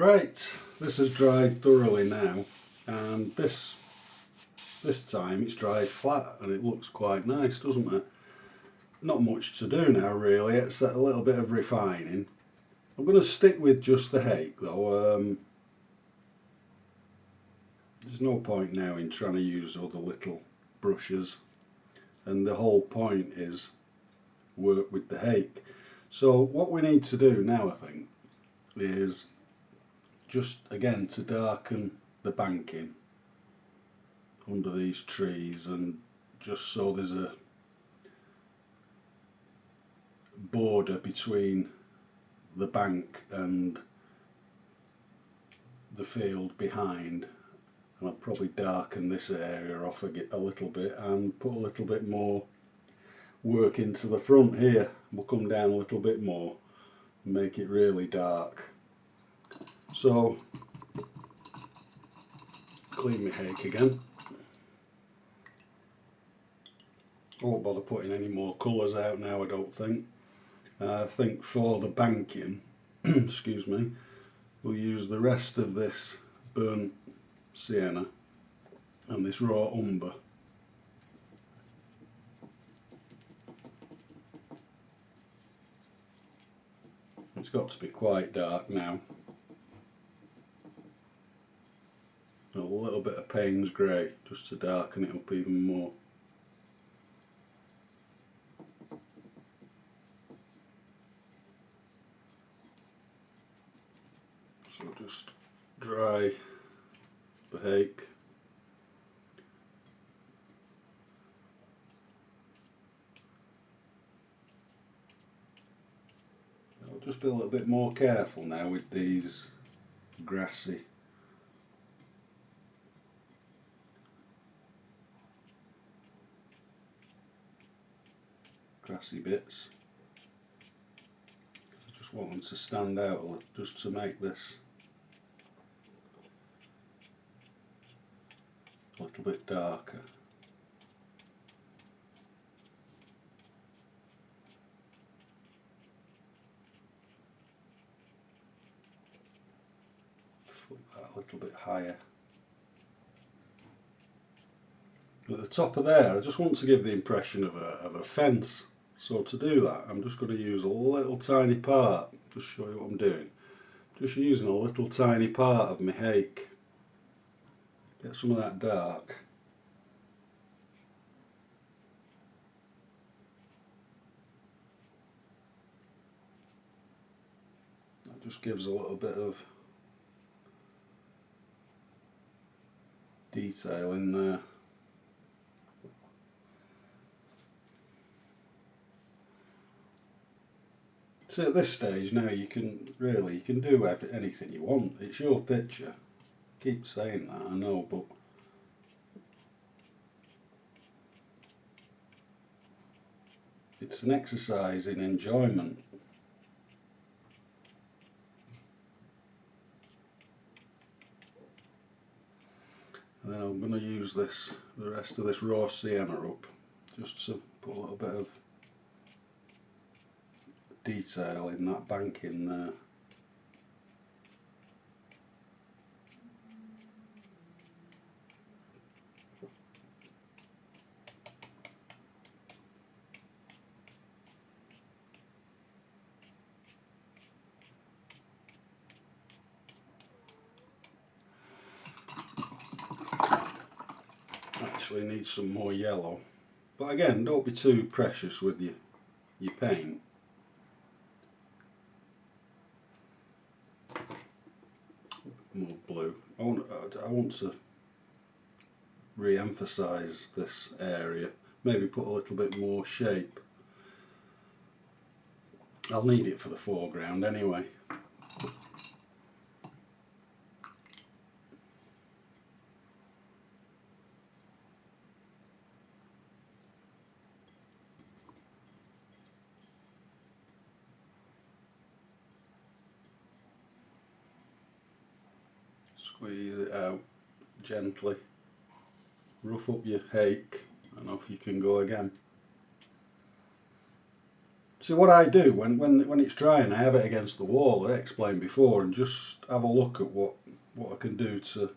Right, this has dried thoroughly now, and this time it's dried flat and it looks quite nice, doesn't it? Not much to do now really, except a little bit of refining. I'm going to stick with just the HAKE though. There's no point now in trying to use other little brushes, and the whole point is work with the HAKE. So what we need to do now, I think, is just again to darken the banking under these trees, and just so there's a border between the bank and the field behind. And I'll probably darken this area off a little bit and put a little bit more work into the front here. We'll come down a little bit more and make it really dark. So clean my HAKE again. I won't bother putting any more colours out now, I don't think. I think for the banking, excuse me, we'll use the rest of this burnt sienna and this raw umber. It's got to be quite dark now. A little bit of Payne's grey just to darken it up even more. So just dry the HAKE. I'll just be a little bit more careful now with these grassy bits. I just want them to stand out a little, just to make this a little bit darker. Flip that a little bit higher. At the top of there, I just want to give the impression of a fence. So to do that, I'm just going to use a little tiny part, just show you what I'm doing. Just using a little tiny part of my HAKE. Get some of that dark. That just gives a little bit of detail in there. So at this stage now you can do anything you want. It's your picture. I keep saying that, I know, but it's an exercise in enjoyment. And then I'm going to use the rest of this raw sienna up, just to put a little bit of detail in that banking there. Actually needs some more yellow, but again, don't be too precious with your paint. More blue. I want to re-emphasize this area, maybe put a little bit more shape. I'll need it for the foreground anyway. Squeeze it out gently, rough up your HAKE, and off you can go again. So what I do when it's drying, I have it against the wall, I explained before, and just have a look at what I can do to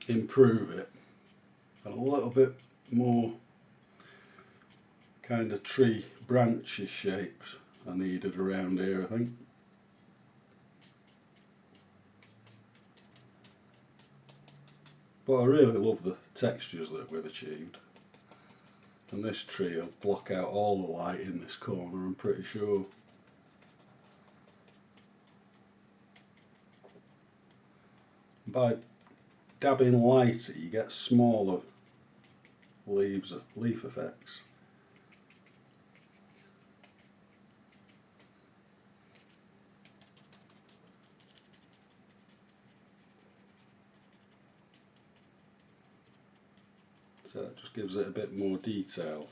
improve it. And a little bit more kind of tree branchy shapes I needed around here, I think. But I really love the textures that we've achieved. And this tree will block out all the light in this corner, I'm pretty sure. By dabbing lighter, you get smaller leaf effects. So it just gives it a bit more detail.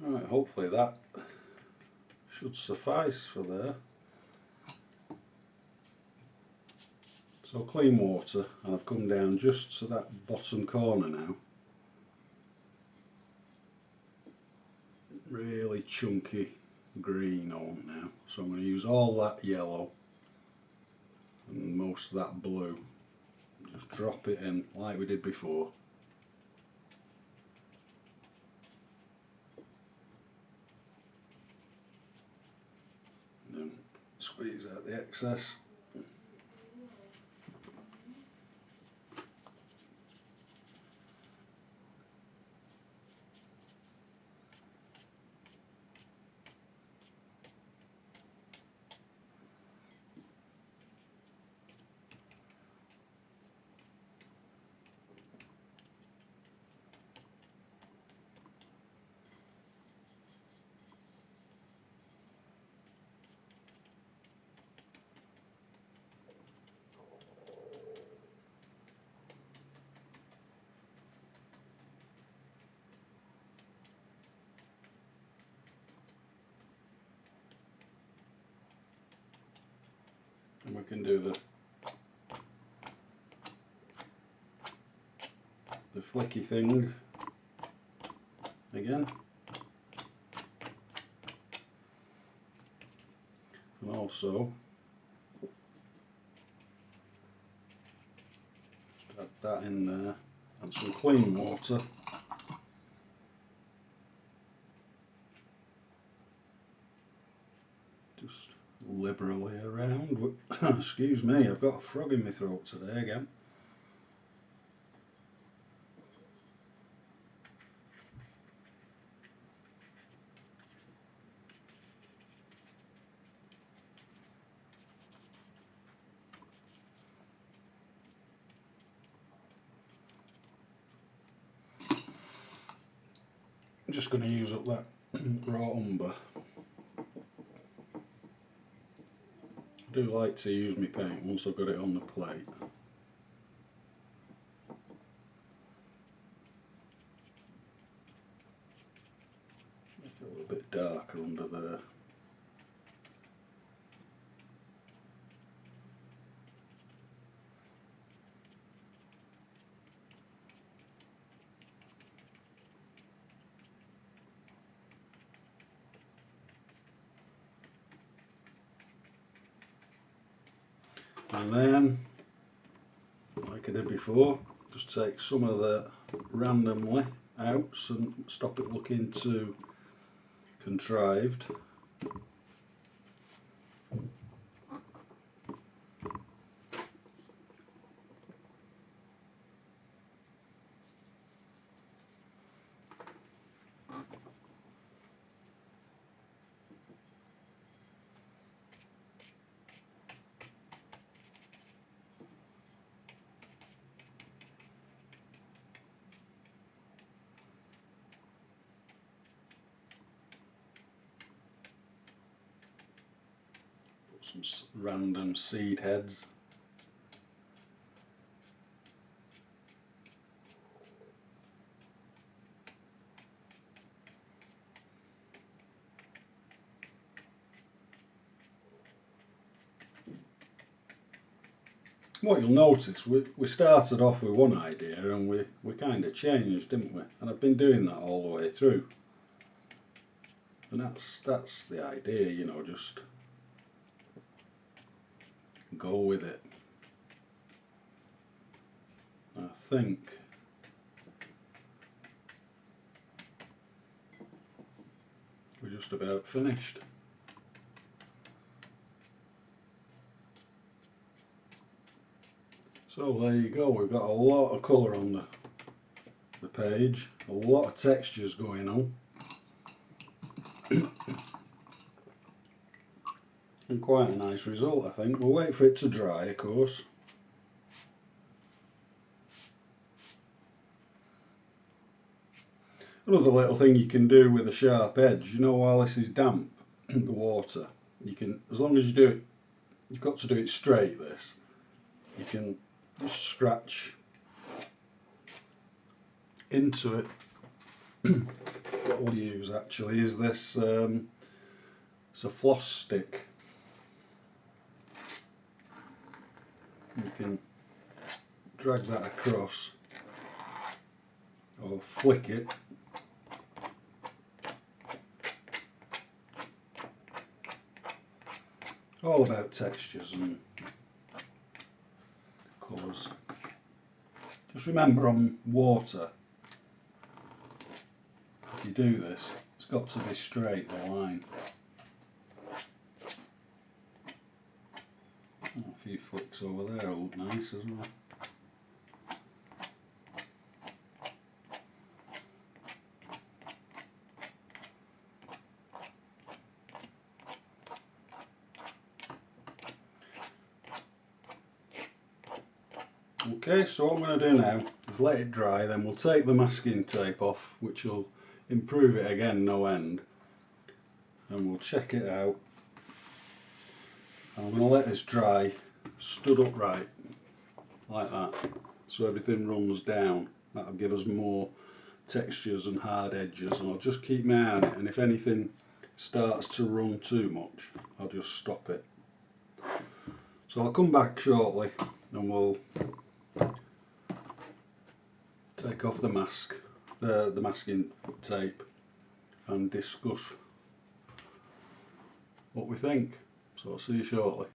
Alright, hopefully that should suffice for there. So clean water, and I've come down just to that bottom corner now. Really chunky green on now. So I'm going to use all that yellow and most of that blue. Just drop it in like we did before. Then squeeze out the excess. And we can do the flicky thing again. And also just add that in there and some clean water. Just liberally around. Excuse me, I've got a frog in my throat today again. I'm just going to use up that raw umber. I do like to use my paint once I've got it on the plate. Make it a little bit darker under there. And then, like I did before, just take some of that randomly out and stop it looking too contrived. some random seed heads. What you'll notice, we started off with one idea and we kind of changed, didn't we? And I've been doing that all the way through. And that's the idea, you know, just go with it. I think we're just about finished. So there you go, we've got a lot of colour on the page, a lot of textures going on. And quite a nice result, I think. We'll wait for it to dry, of course. Another little thing you can do with a sharp edge, you know, while this is damp, the water, you can, as long as you do it, you've got to do it straight, this, you can just scratch into it. What we'll use actually is this, it's a floss stick. You can drag that across or flick it. All about textures and colours. Just remember on water, if you do this, it's got to be straight, the line. Oh, a few flicks over there will look nice as well. Okay, so what I'm going to do now is let it dry, then we'll take the masking tape off, which will improve it again no end, and we'll check it out. I'm going to let this dry, stood upright, like that, so everything runs down. That'll give us more textures and hard edges, and I'll just keep my eye on it, and if anything starts to run too much, I'll just stop it. So I'll come back shortly and we'll take off the mask, the masking tape, and discuss what we think. So I'll see you shortly.